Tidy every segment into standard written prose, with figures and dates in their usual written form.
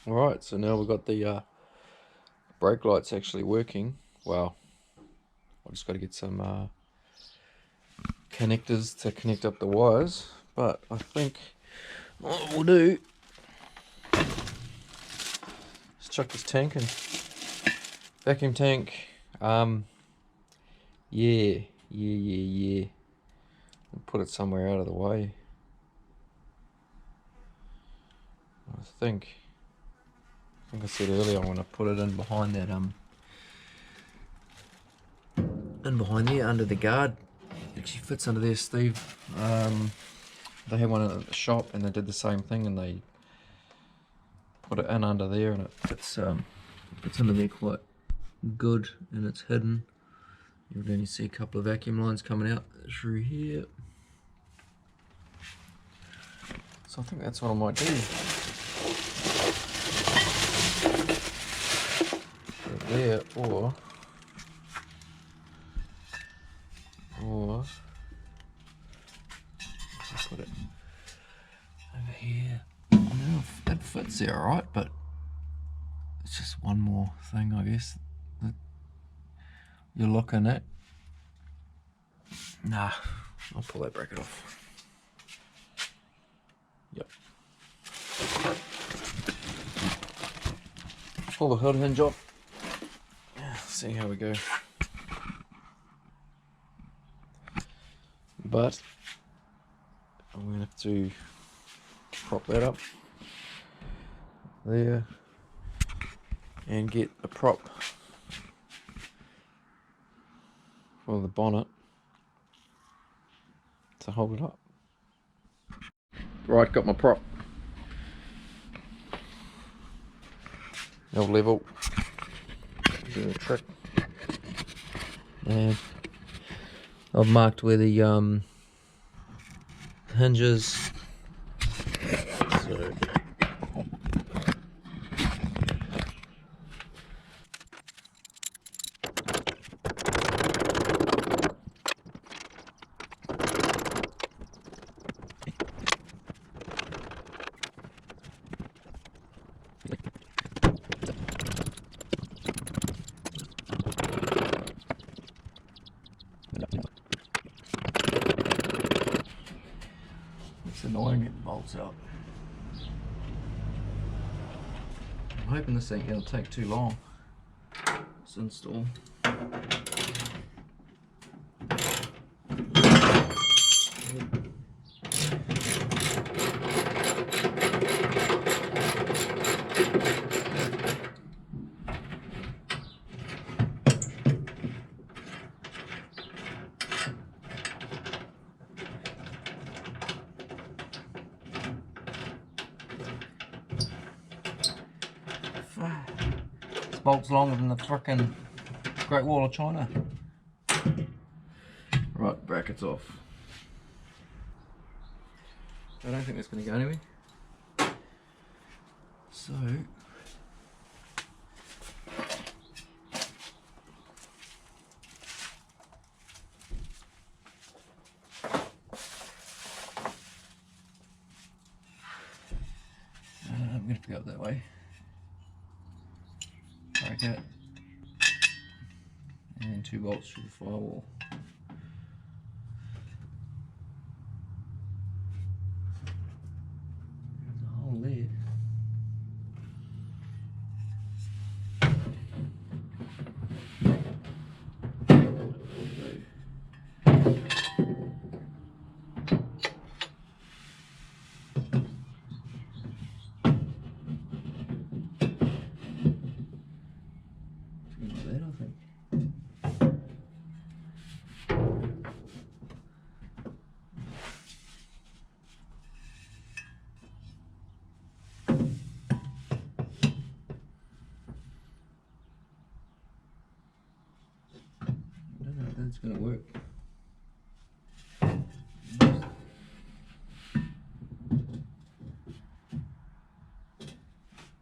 Alright, so now we've got the brake lights actually working. Well, I've just got to get some connectors to connect up the wires, but I think what we'll do is chuck this tank in. Vacuum tank, yeah, and put it somewhere out of the way. I think I said earlier I want to put it in behind that in behind there under the guard. It actually fits under there, Steve. They had one at the shop and they did the same thing, and they put it in under there, and it fits under there quite good, and it's hidden. You'll only see a couple of vacuum lines coming out through here. So I think that's what I might do. Put it there, or put it over here. I don't know if that fits there alright, but it's just one more thing, I guess, that you're looking at. Nah, I'll pull that bracket off. Yep. Pull the hood hinge off. See how we go. But I'm going to have to prop that up there and get a prop for the bonnet to hold it up. Right, got my prop. Now level. Do a trick. And I've marked where the hinges. So it's annoying getting bolts out. I'm hoping this ain't going to take too long to install. This bolt's longer than the frickin' Great Wall of China. Right, brackets off. I don't think that's going to go anywhere. So I'm going to have to go up that way. Bracket and 2 bolts through the firewall. There's a hole there. That's going to work.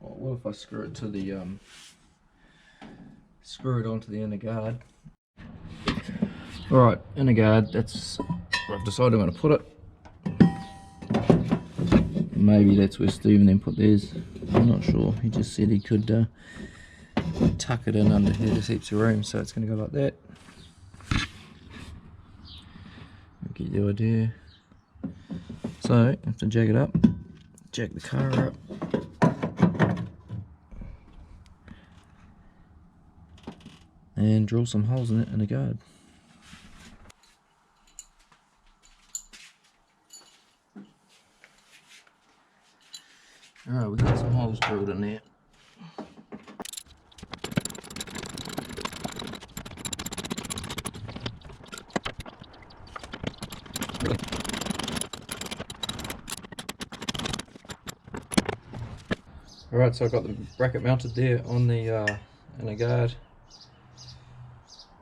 Oh, what if I screw it to the screw it onto the inner guard? Alright, inner guard, that's where I've decided I'm going to put it. Maybe that's where Stephen then put theirs. I'm not sure. He just said he could tuck it in under here. There's heaps of room, so it's going to go like that. Get the idea. So I have to jack it up, jack the car up, and drill some holes in it in the guard. Alright, we've got some holes drilled in there. Alright, so I've got the bracket mounted there on the in the guard.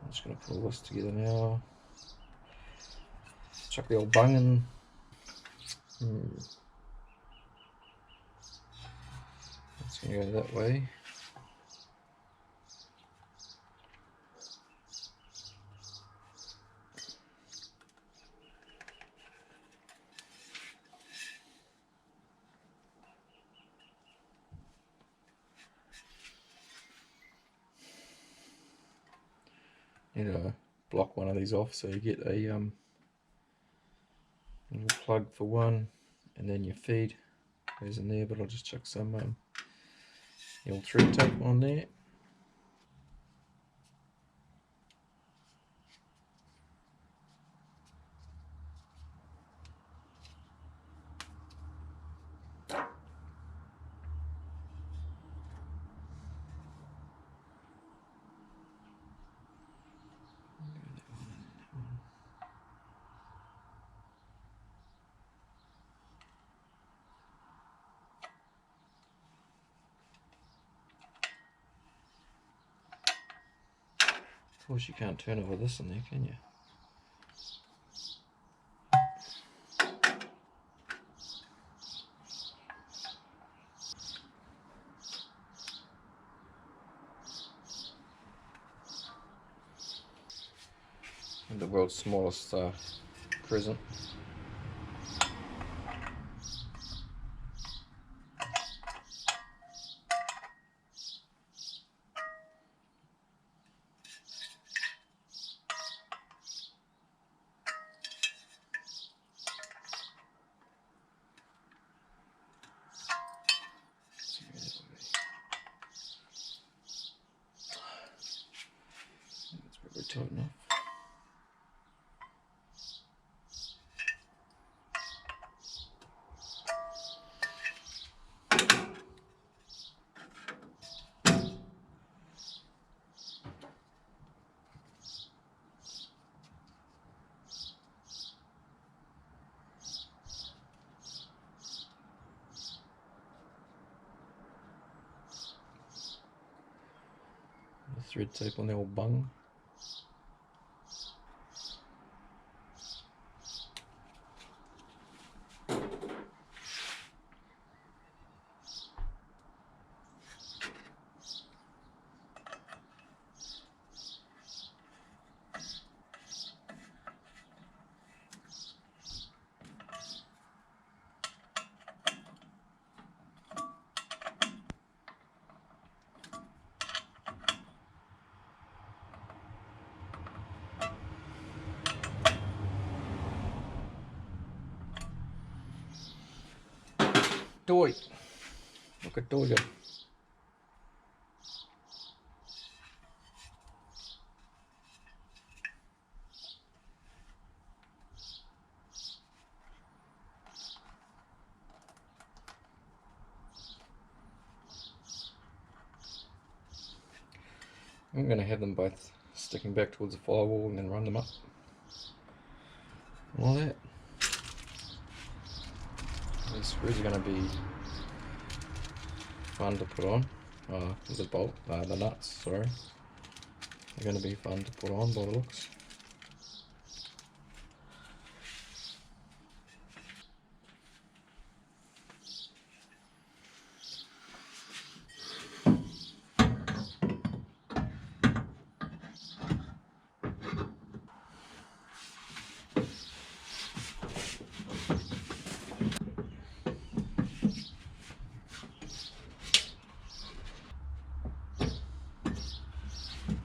I'm just going to put all this together now. Chuck the old bung in. It's going to go that way. Need to block one of these off so you get a little plug for one, and then your feed goes in there, but I'll just chuck some the old thread tape on there. Of course, you can't turn over this in there, can you? And the world's smallest present. That's probably tight enough. Thread tape on the old bung. Toy. Look at Toy. I'm going to have them both sticking back towards the firewall and then run them up. And all that. These screws are going to be fun to put on. The bolt, the nuts, sorry. They're going to be fun to put on by the looks.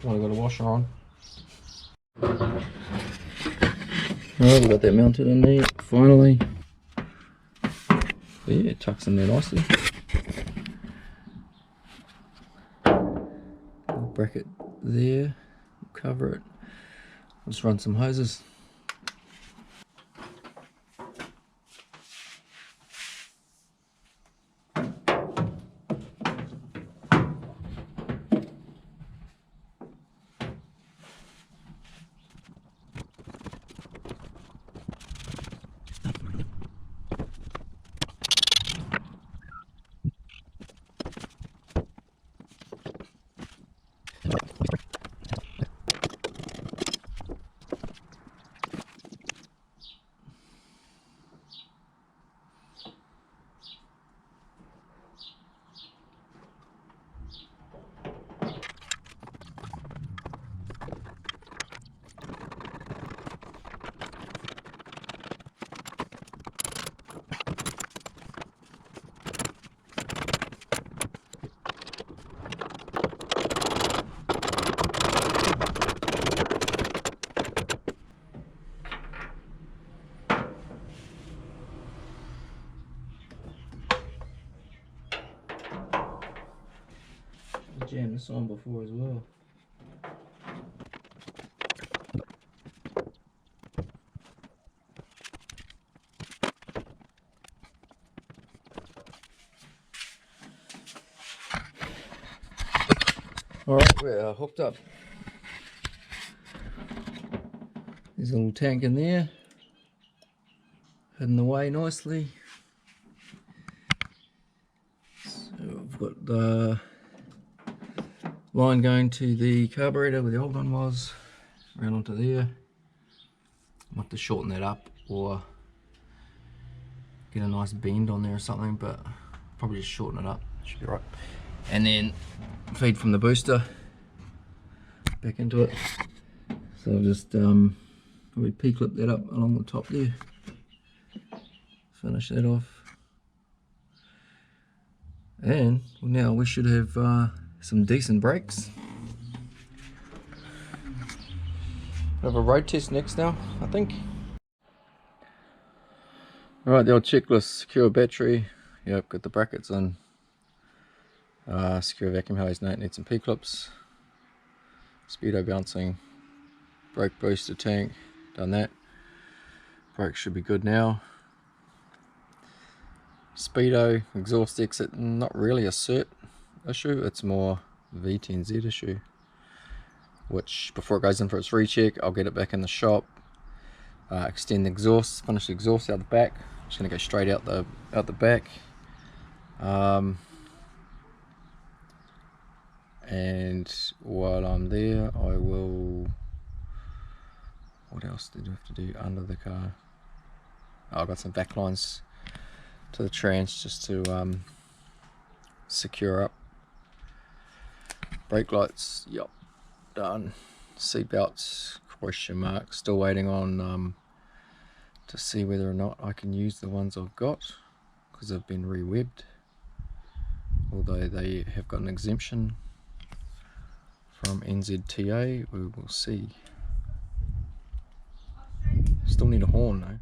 Well, I've got a washer on. Alright, we've got that mounted in there, finally. But yeah, it tucks in there nicely. Bracket there, cover it. I'll just run some hoses. Jammed this on before as well. Alright, we're hooked up. There's a little tank in there, hidden away nicely. So I've got the line going to the carburetor where the old one was, around onto there. I might have to shorten that up or get a nice bend on there or something, but probably just shorten it up, should be right. And then feed from the booster back into it. So I'll just probably P-clip that up along the top there, finish that off. And now we should have some decent brakes. Have a road test next now, I think. Alright, the old checklist: secure battery, yep, got the brackets in. Secure vacuum hose, no, it needs some P-clips. Speedo bouncing, brake booster tank, done that. Brakes should be good now. Speedo, exhaust exit, not really a cert issue, it's more V10Z issue. Which, before it goes in for its recheck, I'll get it back in the shop, extend the exhaust, finish the exhaust out the back. Just going to go straight out the back. And while I'm there, I will. What else did I have to do under the car? Oh, I've got some back lines to the trans just to secure up. Brake lights, yep, done. Seat belts, question mark. Still waiting on to see whether or not I can use the ones I've got because they've been re-webbed. Although they have got an exemption from NZTA, we will see. Still need a horn though.